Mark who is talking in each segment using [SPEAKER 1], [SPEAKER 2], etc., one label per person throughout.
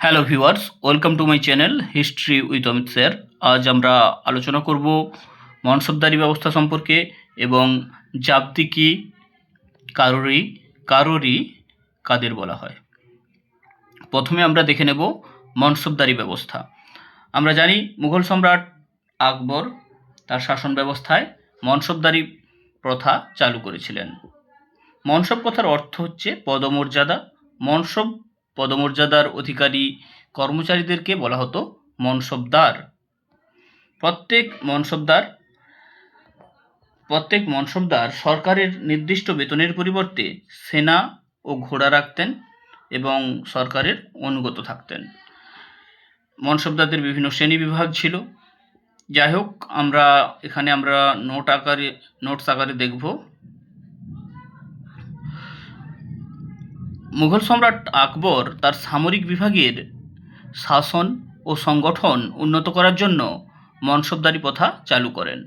[SPEAKER 1] Hello viewers, welcome to my channel history with Amit sir. আজ আমরা আলোচনা করব মনসবদারি ব্যবস্থা সম্পর্কে এবং জাবতি কি, কারোরি কারোরি কাদের বলা হয়। প্রথমে আমরা দেখে নেব মনসবদারি ব্যবস্থা। আমরা জানি মুঘল সম্রাট আকবর তার শাসন ব্যবস্থায় মনসবদারি প্রথা চালু করেছিলেন। মনসব কথার অর্থ হচ্ছে পদমর্যাদা। মনসব পদমর্যাদার অধিকারী কর্মচারীদেরকে বলা হতো মনসবদার। প্রত্যেক মনসবদার সরকারের নির্দিষ্ট বেতনের পরিবর্তে সেনা ও ঘোড়া রাখতেন এবং সরকারের অনুগত থাকতেন। মনসবদারদের বিভিন্ন শ্রেণী বিভাগ ছিল। যাই হোক, আমরা নোটস আকারে দেখব। মুঘল সম্রাট আকবর তার সামরিক বিভাগের শাসন ও সংগঠন উন্নত করার জন্য মনসবদারি প্রথা চালু করেন।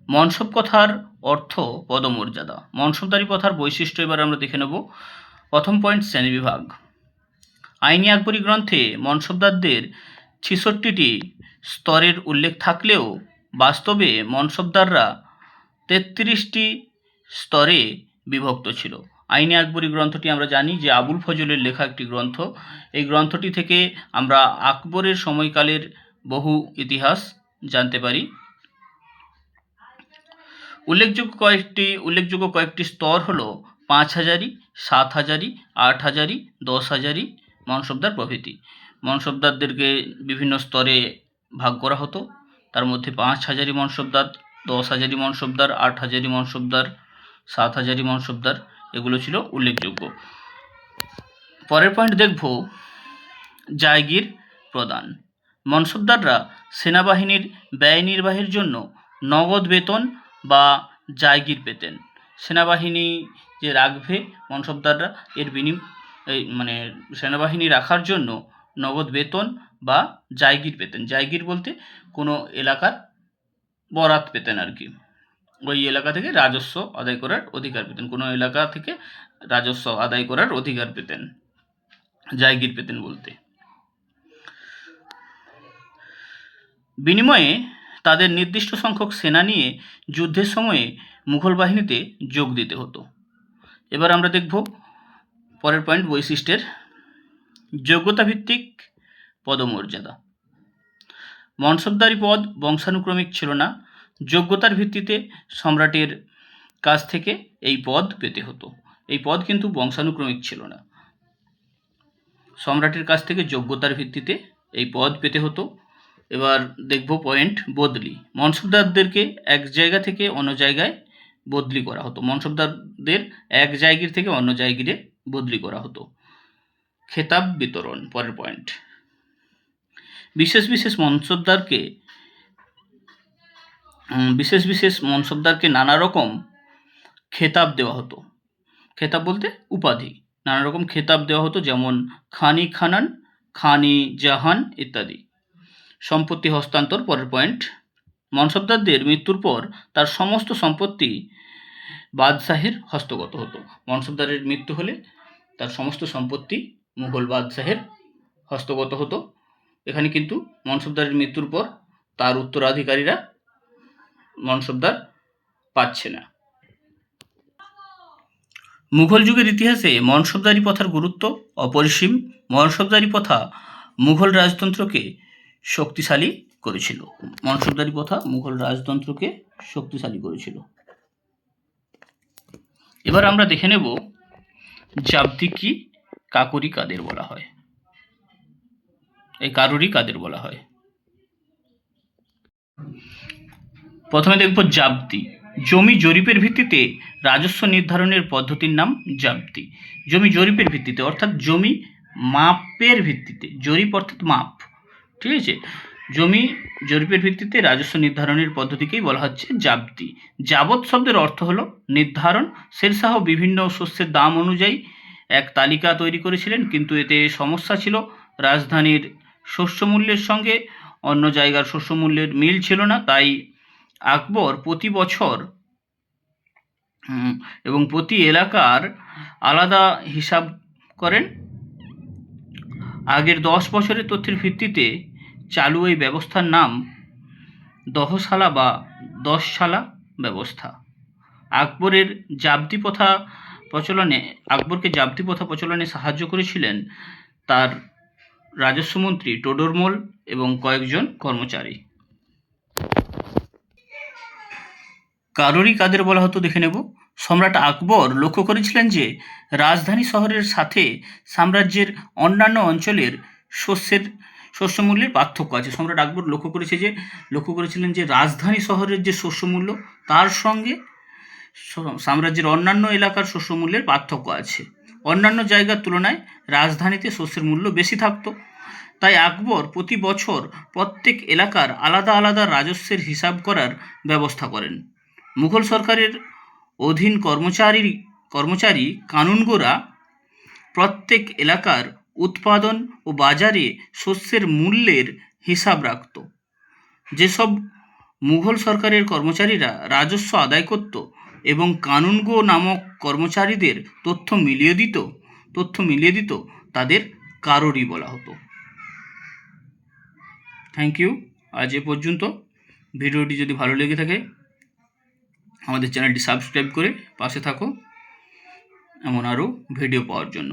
[SPEAKER 1] মনসব কথার অর্থ পদমর্যাদা। মনসবদারি প্রথার বৈশিষ্ট্য এবার আমরা দেখে নেব। প্রথম পয়েন্ট, শ্রেণীবিভাগ। আইনি আকবরী গ্রন্থে মনসবদারদের ৬৬টি স্তরের উল্লেখ থাকলেও বাস্তবে মনসবদাররা ৩৩টি স্তরে বিভক্ত ছিল। আইনি আকবরী গ্রন্থটি আমরা জানি যে আবুল ফজলের লেখা একটি গ্রন্থ। এই গ্রন্থটি থেকে আমরা আকবরের সময়কালের বহু ইতিহাস জানতে পারি। উল্লেখযোগ্য কয়েকটি স্তর হলো ৫,০০০, ৭,০০০, ৮,০০০, ১০,০০০ মনসবদার প্রভৃতি। মনসবদারদেরকে বিভিন্ন স্তরে ভাগ করা হতো। তার মধ্যে ৫,০০০ মনসবদার, ১০,০০০ মনসবদার, ৮,০০০ মনসবদার, ৭,০০০ মনসবদার, এগুলো ছিল উল্লেখযোগ্য। পরের পয়েন্ট দেখব, জায়গির প্রদান। মনসবদাররা সেনাবাহিনীর ব্যয় নির্বাহের জন্য নগদ বেতন বা জায়গির পেতেন। সেনাবাহিনী যে রাখবে মনসবদাররা, সেনাবাহিনী রাখার জন্য নগদ বেতন বা জায়গির পেতেন। জায়গির বলতে কোনো এলাকার বরাত পেতেন আর কি। ওই এলাকা থেকে রাজস্ব আদায় করার অধিকার পেতেন। কোনো এলাকা থেকে রাজস্ব আদায় করার অধিকার পেতেন, জায়গির পেতেন বলতে। বিনিময়ে তাদের নির্দিষ্ট সংখ্যক সেনা নিয়ে যুদ্ধের সময়ে মুঘল বাহিনীতে যোগ দিতে হতো। এবার আমরা দেখব পরের পয়েন্ট, বৈশিষ্ট্যের। যোগ্যতাভিত্তিক পদমর্যাদা। মনসবদারি পদ বংশানুক্রমিক ছিল না। যোগ্যতার ভিত্তিতে সম্রাটের কাছ থেকে এই পদ পেতে হতো। এই পদ কিন্তু বংশানুক্রমিক ছিল না। সম্রাটের কাছ থেকে যোগ্যতার ভিত্তিতে এই পদ পেতে হতো। এবার দেখব পয়েন্ট, বদলি। মনসবদারদেরকে এক জায়গা থেকে অন্য জায়গায় বদলি করা হতো। মনসবদারদের এক জায়গির থেকে অন্য জায়গিরে বদলি করা হতো। খেতাব বিতরণ, পরের পয়েন্ট। বিশেষ বিশেষ মনসবদারকে নানা রকম খেতাব দেওয়া হতো। খেতাব বলতে উপাধি। নানা রকম খেতাব দেওয়া হতো, যেমন খানি খানান, খানি জাহান ইত্যাদি। সম্পত্তি হস্তান্তর, পরের পয়েন্ট। মনসবদারদের মৃত্যুর পর তার সমস্ত সম্পত্তি বাদশাহের হস্তগত হতো। মনসবদারের মৃত্যু হলে তার সমস্ত সম্পত্তি মুঘল বাদশাহের হস্তগত হতো। এখানে কিন্তু মনসবদারের মৃত্যুর পর তার উত্তরাধিকারীরা মনসবদার পাচ্ছে না। মুঘল যুগের ইতিহাসে মনসবদারি প্রথার গুরুত্ব অপরিসীম। মনসবদারি প্রথা মুঘল রাজতন্ত্রকে শক্তিশালী করেছিল। মনসবদারি প্রথা মুঘল রাজতন্ত্রকে শক্তিশালী করেছিল। এবার আমরা দেখে নেব জাবতি কি, কাকরি কাদের বলা হয়। এই কারোরি কাদের বলা হয়। প্রথমে দেখব জাবতি। জমি জরিপের ভিত্তিতে রাজস্ব নির্ধারণের পদ্ধতির নাম জাবতি। জমি জরিপের ভিত্তিতে অর্থাৎ জমি মাপের ভিত্তিতে, জরিপ অর্থাৎ মাপ, ঠিক আছে। জমি জরিপের ভিত্তিতে রাজস্ব নির্ধারণের পদ্ধতিকেই বলা হচ্ছে জাবতি। যাবত শব্দের অর্থ হলো নির্ধারণ। শেরশাহ বিভিন্ন শস্যের দাম অনুযায়ী এক তালিকা তৈরি করেছিলেন, কিন্তু এতে সমস্যা ছিল। রাজধানীর শস্য মূল্যের সঙ্গে অন্য জায়গার শস্য মূল্যের মিল ছিল না। তাই আকবর প্রতি বছর এবং প্রতি এলাকার আলাদা হিসাব করেন। আগের 10 বছরের তথ্যের ভিত্তিতে চালু এই ব্যবস্থার নাম দহশালা বা 10শালা ব্যবস্থা। আকবরকে জাবতি প্রথা প্রচলনে সাহায্য করেছিলেন তার রাজস্বমন্ত্রী টোডরমল এবং কয়েকজন কর্মচারী। কারোরই কাদের বলা হতো দেখে নেব। সম্রাট আকবর লক্ষ্য করেছিলেন যে রাজধানী শহরের সাথে সাম্রাজ্যের অন্যান্য অঞ্চলের শস্যমূল্যের পার্থক্য আছে। সম্রাট আকবর লক্ষ্য করেছিলেন যে রাজধানী শহরের যে শস্যমূল্য তার সঙ্গে সাম্রাজ্যের অন্যান্য এলাকার শস্যমূল্যের পার্থক্য আছে। অন্যান্য জায়গার তুলনায় রাজধানীতে শস্যের মূল্য বেশি থাকতো। তাই আকবর প্রতি বছর প্রত্যেক এলাকার আলাদা আলাদা রাজস্বের হিসাব করার ব্যবস্থা করেন। মুঘল সরকারের অধীন কর্মচারী কানুনগোরা প্রত্যেক এলাকার উৎপাদন ও বাজারে শস্যের মূল্যের হিসাব রাখত। যেসব মুঘল সরকারের কর্মচারীরা রাজস্ব আদায় করত এবং কানুনগো নামক কর্মচারীদের তথ্য মিলিয়ে দিত তাদের কারোরই বলা হতো। Thank you. আজ এ পর্যন্ত। ভিডিওটি যদি ভালো লেগে থাকে আমাদের চ্যানেলটি সাবস্ক্রাইব করে পাশে থাকো এমন আরও ভিডিও পাওয়ার জন্য।